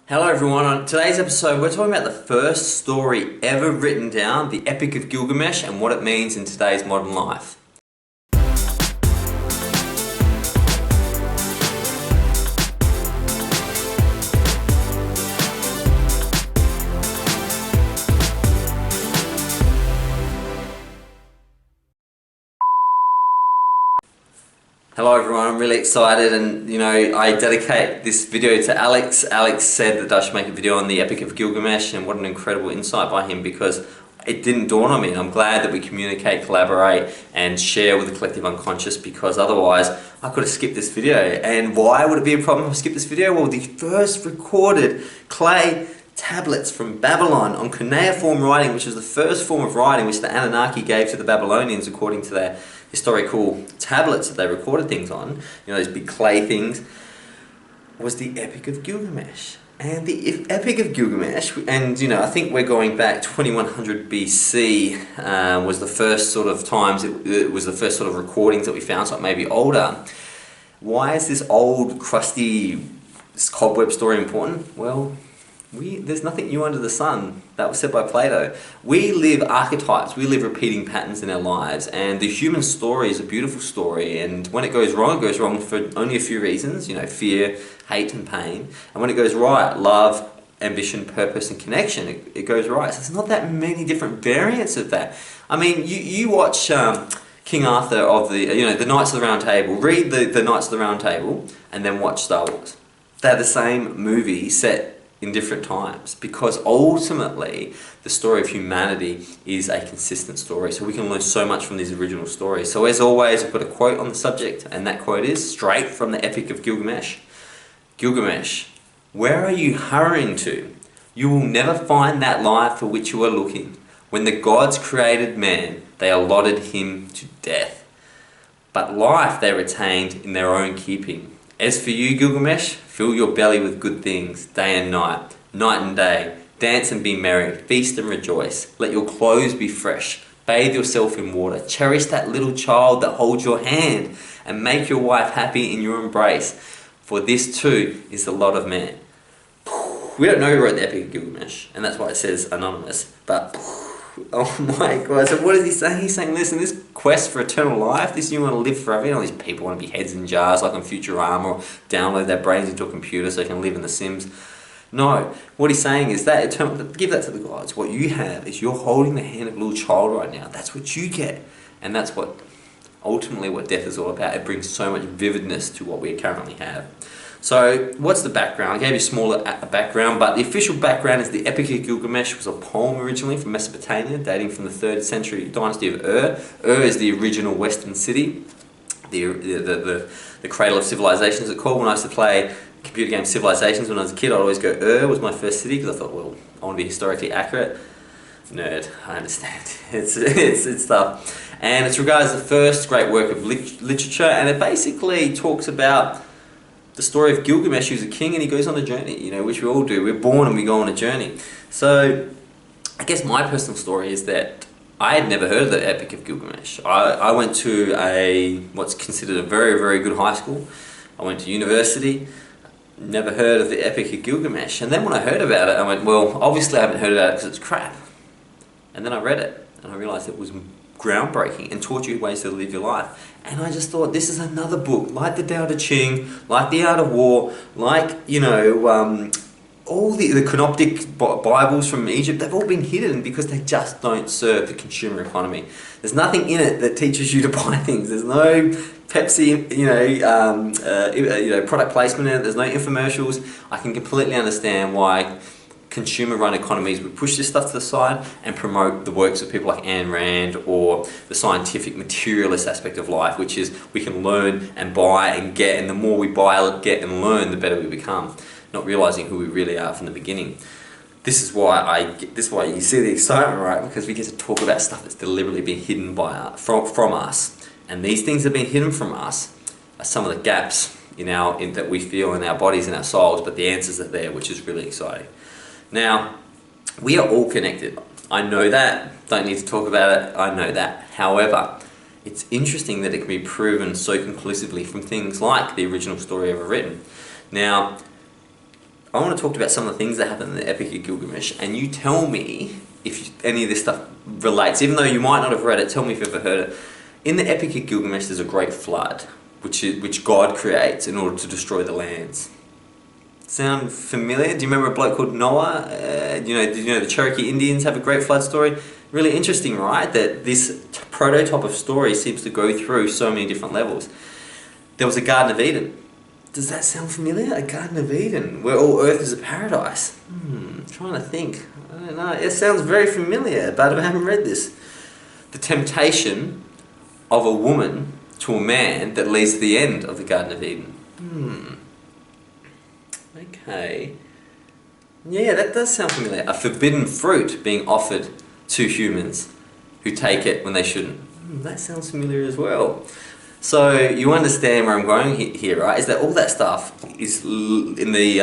Hello everyone, on today's episode we're talking about the first story ever written down, the Epic of Gilgamesh, and what it means in today's modern life. Hello everyone, I'm really excited and I dedicate this video to Alex. Alex said that I should make a video on the Epic of Gilgamesh, and what an incredible insight by him, because it didn't dawn on me, and I'm glad that we communicate, collaborate and share with the collective unconscious, because otherwise I could have skipped this video. And why would it be a problem if I skip this video? Well, the first recorded clay tablets from Babylon on cuneiform writing, which was the first form of writing which the Anunnaki gave to the Babylonians according to their historical tablets that they recorded things on, those big clay things, was the Epic of Gilgamesh. And the Epic of Gilgamesh, and I think we're going back 2100 BC, was the first sort of times, it was the first sort of recordings that we found, so it may be older. Why is this old, crusty, this cobweb story important? Well, there's nothing new under the sun. That was said by Plato. We live archetypes, we live repeating patterns in our lives, and the human story is a beautiful story, and when it goes wrong for only a few reasons, fear, hate and pain, and when it goes right, love, ambition, purpose and connection, it goes right. So there's not that many different variants of that. I mean, you watch King Arthur of the Knights of the Round Table, read the Knights of the Round Table, and then watch Star Wars. They're the same movie set in different times, because ultimately the story of humanity is a consistent story, so we can learn so much from these original stories. So as always, I've got a quote on the subject, and that quote is straight from the Epic of Gilgamesh. Gilgamesh, where are you hurrying to? You will never find that life for which you are looking. When the gods created man, they allotted him to death, but life they retained in their own keeping. As for you, Gilgamesh, fill your belly with good things, day and night and day. Dance and be merry, feast and rejoice. Let your clothes be fresh. Bathe yourself in water. Cherish that little child that holds your hand, and make your wife happy in your embrace. For this too is the lot of man. We don't know who wrote the Epic of Gilgamesh, and that's why it says anonymous, but oh my God. So what is he saying? He's saying, listen, this quest for eternal life, this you want to live forever, these people want to be heads in jars like on Futurama, or download their brains into a computer so they can live in The Sims. No, what he's saying is that give that to the gods. What you have is you're holding the hand of a little child right now. That's what you get. And that's what ultimately what death is all about. It brings so much vividness to what we currently have. So what's the background? I gave you a smaller background, but the official background is the Epic of Gilgamesh was a poem originally from Mesopotamia, dating from the 3rd century dynasty of Ur. Ur is the original Western city, the cradle of civilization, as it's called. When I used to play computer game Civilizations when I was a kid, I'd always go Ur was my first city, because I thought, well, I want to be historically accurate. Nerd, I understand. It's tough. And it's regarded as the first great work of literature, and it basically talks about the story of Gilgamesh, who's a king, and he goes on a journey, which we all do. We're born and we go on a journey. So I guess my personal story is that I had never heard of the Epic of Gilgamesh. I went to what's considered a very, very good high school. I went to university, never heard of the Epic of Gilgamesh. And then when I heard about it, I went, well, obviously I haven't heard about it because it's crap. And then I read it, and I realized it was groundbreaking and taught you ways to live your life. And I just thought, this is another book, like the Tao Te Ching, like the Art of War, like, all the Canoptic Bibles from Egypt. They've all been hidden because they just don't serve the consumer economy. There's nothing in it that teaches you to buy things. There's no Pepsi, product placement in it. There's no infomercials. I can completely understand why consumer-run economies would push this stuff to the side and promote the works of people like Ayn Rand, or the scientific materialist aspect of life, which is we can learn and buy and get, and the more we buy, get and learn, the better we become, not realizing who we really are from the beginning. This is why you see the excitement, right? Because we get to talk about stuff that's deliberately been hidden from us, and these things that have been hidden from us are some of the gaps that we feel in our bodies and our souls, but the answers are there, which is really exciting. Now, we are all connected. I know that. Don't need to talk about it. I know that. However, it's interesting that it can be proven so conclusively from things like the original story ever written. Now, I want to talk about some of the things that happen in the Epic of Gilgamesh, and you tell me if any of this stuff relates. Even though you might not have read it, tell me if you've ever heard it. In the Epic of Gilgamesh, there's a great flood, which God creates in order to destroy the lands. Sound familiar? Do you remember a bloke called Noah? Did you know the Cherokee Indians have a great flood story? Really interesting, right? That this prototype of story seems to go through so many different levels. There was a Garden of Eden. Does that sound familiar? A Garden of Eden, where all earth is a paradise. Trying to think. I don't know. It sounds very familiar, but I haven't read this. The temptation of a woman to a man that leads to the end of the Garden of Eden. Okay. Yeah, that does sound familiar. A forbidden fruit being offered to humans who take it when they shouldn't. That sounds familiar as well. So you understand where I'm going here, right? Is that all that stuff is in the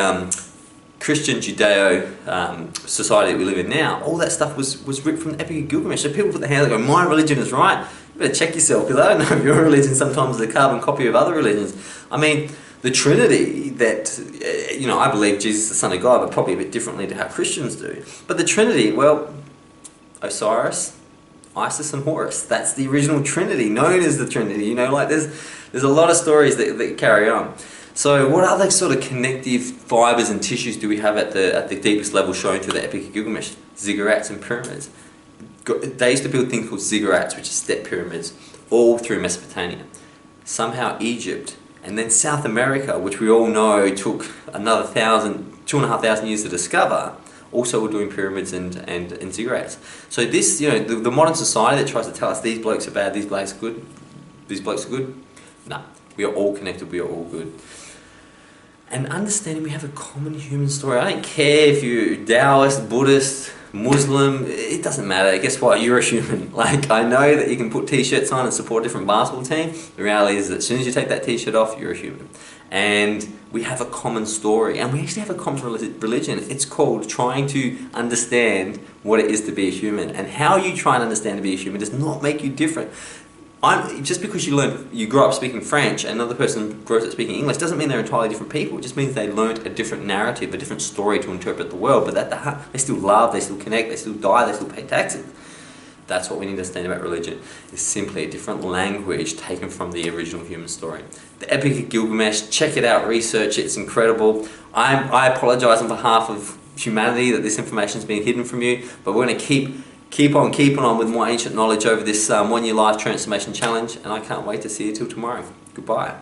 Christian Judeo society that we live in now. All that stuff was ripped from the Epic of Gilgamesh. So people put their hands up and go, my religion is right. You better check yourself, because I don't know if your religion sometimes is a carbon copy of other religions. I mean, the Trinity that, I believe Jesus is the Son of God, but probably a bit differently to how Christians do. But the Trinity, well, Osiris, Isis and Horus, that's the original Trinity, known as the Trinity. There's a lot of stories that carry on. So what other sort of connective fibres and tissues do we have at the deepest level shown through the Epic of Gilgamesh? Ziggurats and pyramids. They used to build things called ziggurats, which are step pyramids, all through Mesopotamia. Somehow Egypt, and then South America, which we all know took another 2,500 years to discover, also were doing pyramids and ziggurats. So this, the modern society that tries to tell us these blokes are bad, these blokes are good, no, we are all connected, we are all good. And understanding we have a common human story. I don't care if you're Taoist, Buddhist, Muslim, it doesn't matter. Guess what? You're a human. I know that you can put t-shirts on and support a different basketball team. The reality is that as soon as you take that t-shirt off, you're a human. And we have a common story, and we actually have a common religion. It's called trying to understand what it is to be a human. And how you try and understand to be a human does not make you different. Just because you grow up speaking French and another person grows up speaking English doesn't mean they're entirely different people. It just means they learned a different narrative, a different story to interpret the world. But at the heart, they still love, they still connect, they still die, they still pay taxes. That's what we need to understand about religion. It's simply a different language taken from the original human story. The Epic of Gilgamesh, check it out, research it, it's incredible. I apologise on behalf of humanity that this information has been hidden from you, but we're going to keep on keeping on with more ancient knowledge over this 1 year life transformation challenge, and I can't wait to see you till tomorrow. Goodbye.